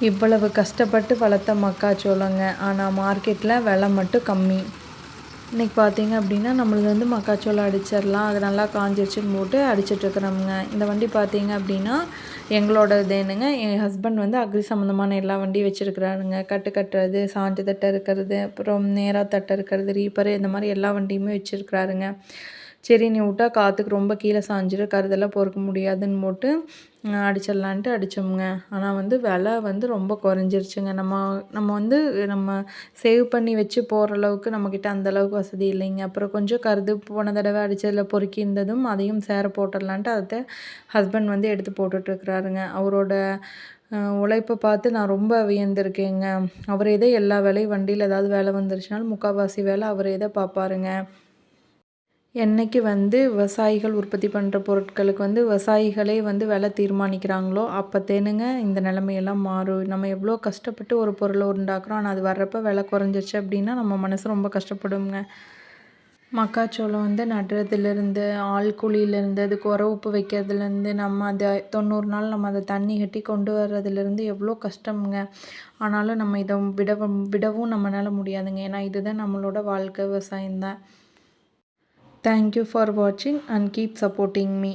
இவ்வளவு கஷ்டப்பட்டு வளர்த்த மக்காச்சோளங்க. ஆனால் மார்க்கெட்டில் விலை மட்டும் கம்மி. இன்றைக்கி பார்த்தீங்க அப்படின்னா நம்மளது வந்து மக்காச்சோளம் அடிச்சிடலாம், அது நல்லா காஞ்சிருச்சுன்னு போட்டு அடிச்சிட்ருக்குறோமுங்க. இந்த வண்டி பார்த்தீங்க அப்படின்னா எங்களோடதேனுங்க. என் ஹஸ்பண்ட் வந்து அக்ரி சம்மந்தமான எல்லா வண்டியும் வச்சுருக்கிறாருங்க. கட்டு கட்டுறது, சாஞ்சு தட்டை இருக்கிறது, அப்புறம் நேராக தட்டை இருக்கிறது, ரீப்பரு, இந்த மாதிரி எல்லா வண்டியுமே வச்சுருக்கிறாருங்க. சரி நீ விட்டா காற்றுக்கு ரொம்ப கீழே சாஞ்சிரும், கருதெல்லாம் பொறுக்க முடியாதுன்னு போட்டு அடிச்சிடலான்ட்டு அடித்தோமுங்க. ஆனால் வந்து விலை வந்து ரொம்ப குறைஞ்சிருச்சுங்க. நம்ம வந்து நம்ம சேவ் பண்ணி வச்சு போகிற அளவுக்கு நம்மக்கிட்ட அந்தளவுக்கு வசதி இல்லைங்க. அப்புறம் கொஞ்சம் கருது போன தடவை அடித்ததில் பொறுக்கி இருந்ததும் அதையும் சேர போட்டுடலான்ட்டு அதை ஹஸ்பண்ட் வந்து எடுத்து போட்டுட்ருக்குறாருங்க. அவரோட உழைப்பை பார்த்து நான் ரொம்ப வியந்திருக்கேங்க. அவரே தான் எல்லா வேலையும் வண்டியில் ஏதாவது வேலை வந்துருச்சுனாலும் முக்கால்வாசி வேலை அவரே தான் பார்ப்பாருங்க. என்னைக்கு வந்து விவசாயிகள் உற்பத்தி பண்ணுற பொருட்களுக்கு வந்து விவசாயிகளே வந்து விலை தீர்மானிக்கிறாங்களோ அப்போத்தேனுங்க இந்த நிலைமையெல்லாம் மாறும். நம்ம எவ்வளோ கஷ்டப்பட்டு ஒரு பொருளை உண்டாக்குறோம், ஆனால் அது வர்றப்போ விலை குறைஞ்சிருச்சு அப்படின்னா நம்ம மனசு ரொம்ப கஷ்டப்படுங்க. மக்காச்சோளம் வந்து நடுறதுலேருந்து, ஆள் கூலியிலேருந்து, அதுக்கு உரவுப்பு வைக்கிறதுலேருந்து, நம்ம அதை 90 நாள் நம்ம அதை தண்ணி கட்டி கொண்டு வர்றதுலேருந்து எவ்வளோ கஷ்டம்ங்க. ஆனாலும் நம்ம இதை விடவும் நம்மளால முடியாதுங்க. ஏன்னா இதுதான் நம்மளோட வாழ்க்கை, விவசாயம் தான். Thank you for watching and keep supporting me.